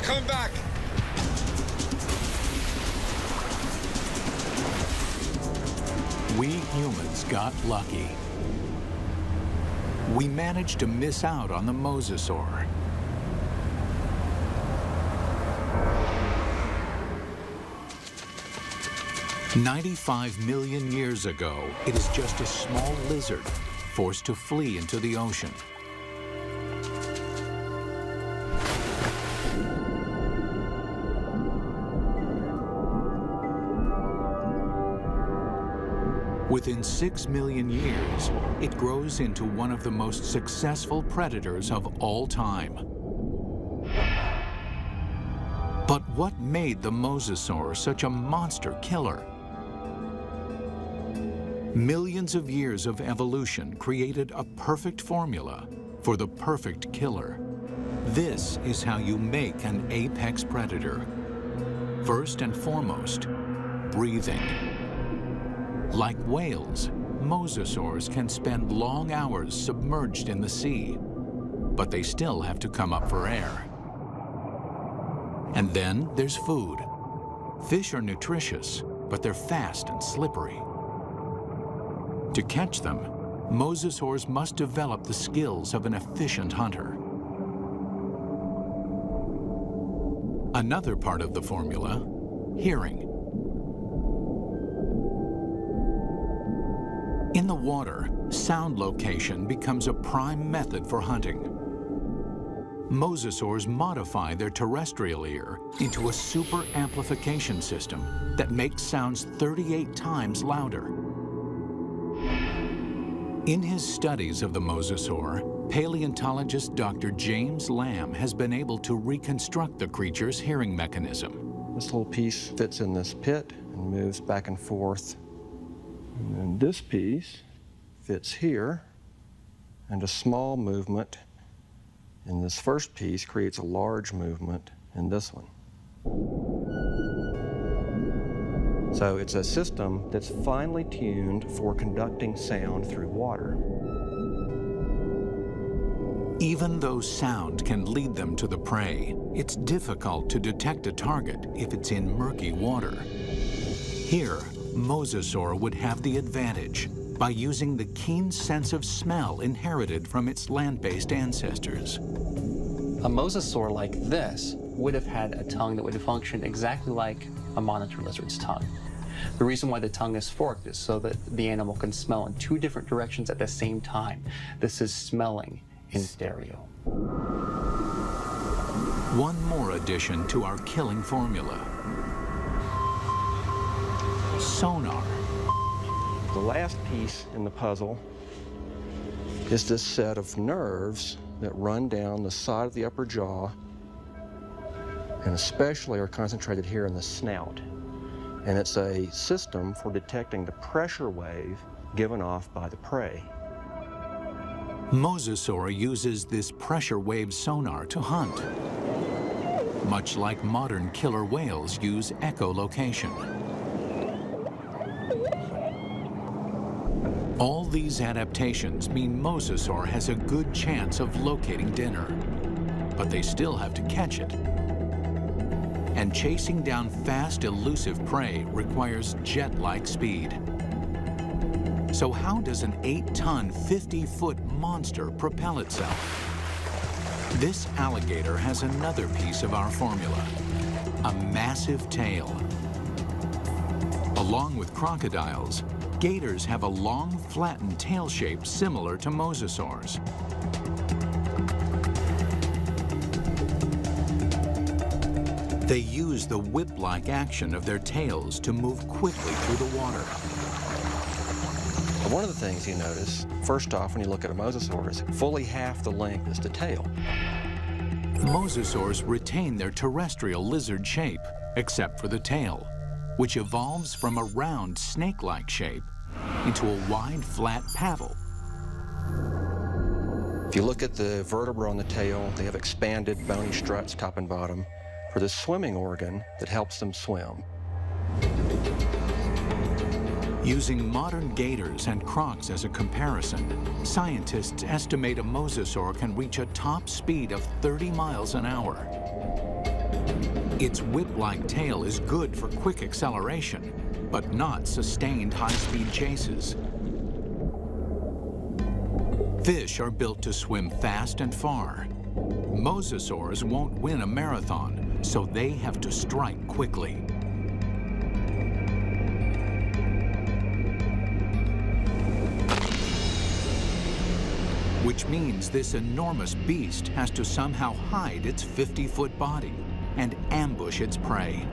coming back. We humans got lucky. We managed to miss out on the mosasaur. "95 million years ago, it is just a small lizard forced to flee into the ocean. Within 6 million years, it grows into one of the most successful predators of all time. But what made the mosasaur such a monster killer? Millions of years of evolution created a perfect formula for the perfect killer. This is how you make an apex predator. First and foremost, breathing. Like whales, mosasaurs can spend long hours submerged in the sea, but they still have to come up for air. And then there's food. Fish are nutritious, but they're fast and slippery. To catch them, mosasaurs must develop the skills of an efficient hunter. Another part of the formula, hearing. In the water, sound location becomes a prime method for hunting. Mosasaurs modify their terrestrial ear into a super amplification system that makes sounds 38 times louder. In his studies of the mosasaur, paleontologist Dr. James Lamb has been able to reconstruct the creature's hearing mechanism. This little piece fits in this pit and moves back and forth. And then this piece fits here, and a small movement in this first piece creates a large movement in this one. So it's a system that's finely tuned for conducting sound through water. Even though sound can lead them to the prey, it's difficult to detect a target if it's in murky water. Here, mosasaur would have the advantage by using the keen sense of smell inherited from its land-based ancestors. A mosasaur like this would have had a tongue that would function exactly like a monitor lizard's tongue. The reason why the tongue is forked is so that the animal can smell in two different directions at the same time. This is smelling in stereo. One more addition to our killing formula: sonar. The last piece in the puzzle is this set of nerves that run down the side of the upper jaw and especially are concentrated here in the snout. And it's a system for detecting the pressure wave given off by the prey. Mosasaur uses this pressure wave sonar to hunt, much like modern killer whales use echolocation. All these adaptations mean mosasaur has a good chance of locating dinner, but they still have to catch it. And chasing down fast, elusive prey requires jet-like speed. So how does an 8-ton, 50-foot monster propel itself? This alligator has another piece of our formula: a massive tail. Along with crocodiles, gators have a long, flattened tail shape similar to mosasaurs. They use the whip-like action of their tails to move quickly through the water. One of the things you notice, first off, when you look at a mosasaur, is fully half the length is the tail. Mosasaurs retain their terrestrial lizard shape, except for the tail, which evolves from a round, snake-like shape into a wide, flat paddle. If you look at the vertebra on the tail, they have expanded bony struts top and bottom for the swimming organ that helps them swim. Using modern gators and crocs as a comparison, scientists estimate a mosasaur can reach a top speed of 30 miles an hour. Its whip-like tail is good for quick acceleration, but not sustained high-speed chases. Fish are built to swim fast and far. Mosasaurs won't win a marathon, so they have to strike quickly. Which means this enormous beast has to somehow hide its 50-foot body and ambush its prey.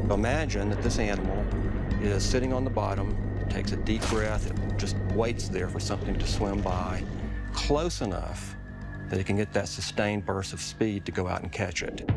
Imagine that this animal is sitting on the bottom, takes a deep breath, it just waits there for something to swim by, close enough that it can get that sustained burst of speed to go out and catch it.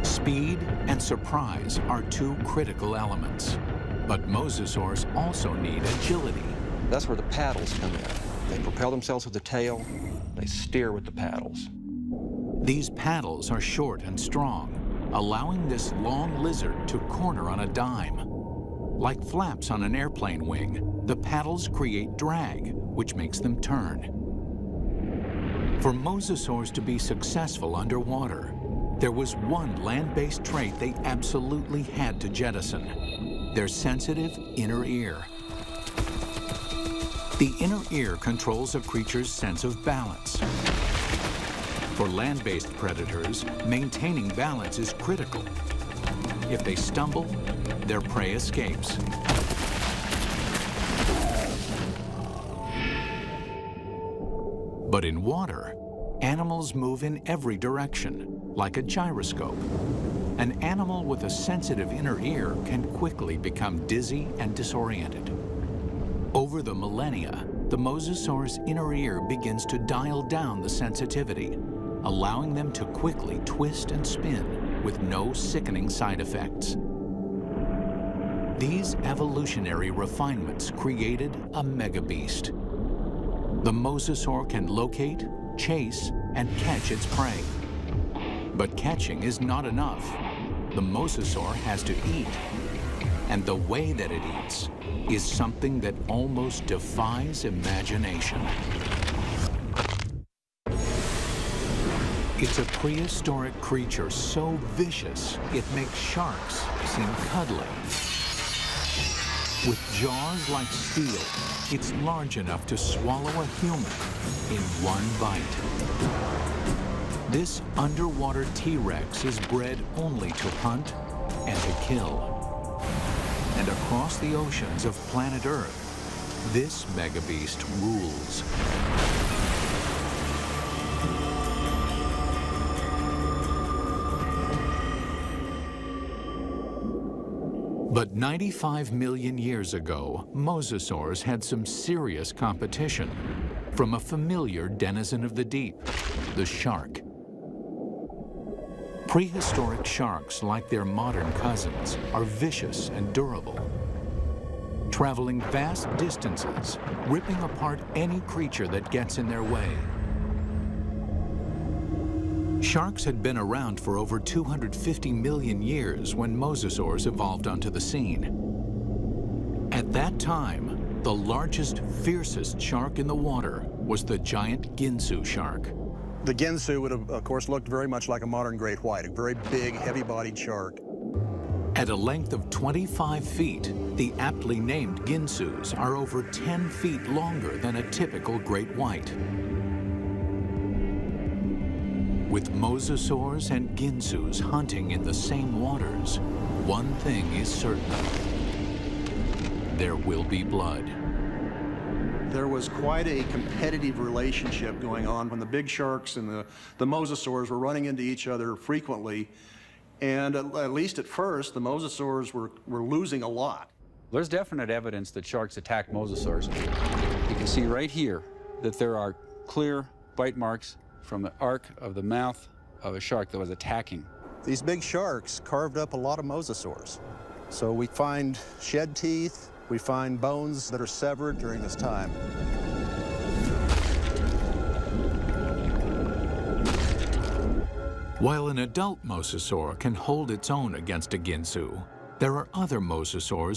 Speed and surprise are two critical elements. But mosasaurs also need agility. That's where the paddles come in. They propel themselves with the tail, they steer with the paddles. These paddles are short and strong, allowing this long lizard to corner on a dime. Like flaps on an airplane wing, the paddles create drag, which makes them turn. For mosasaurs to be successful underwater, there was one land-based trait they absolutely had to jettison: their sensitive inner ear. The inner ear controls a creature's sense of balance. For land-based predators, maintaining balance is critical. If they stumble, their prey escapes. But in water, animals move in every direction, like a gyroscope. An animal with a sensitive inner ear can quickly become dizzy and disoriented. Over the millennia, the mosasaur's inner ear begins to dial down the sensitivity, allowing them to quickly twist and spin with no sickening side effects. These evolutionary refinements created a megabeast. The mosasaur can locate, chase, and catch its prey. But catching is not enough. The mosasaur has to eat. And the way that it eats is something that almost defies imagination. It's a prehistoric creature so vicious, it makes sharks seem cuddly. With jaws like steel, it's large enough to swallow a human in one bite. This underwater T-Rex is bred only to hunt and to kill. And across the oceans of planet Earth, this megabeast rules. But 95 million years ago, mosasaurs had some serious competition from a familiar denizen of the deep, the shark. Prehistoric sharks, like their modern cousins, are vicious and durable, traveling vast distances, ripping apart any creature that gets in their way. Sharks had been around for over 250 million years when mosasaurs evolved onto the scene. At that time, the largest, fiercest shark in the water was the giant Ginsu shark. The Ginsu would have, of course, looked very much like a modern great white, a very big, heavy-bodied shark. At a length of 25 feet, the aptly named Ginsus are over 10 feet longer than a typical great white. With mosasaurs and Ginsus hunting in the same waters, one thing is certain: there will be blood. There was quite a competitive relationship going on when the big sharks and the mosasaurs were running into each other frequently. And at least at first, the mosasaurs were losing a lot. There's definite evidence that sharks attack mosasaurs. You can see right here that there are clear bite marks from the arc of the mouth of a shark that was attacking. These big sharks carved up a lot of mosasaurs. So we find shed teeth, we find bones that are severed during this time. While an adult mosasaur can hold its own against a Ginsu, there are other mosasaurs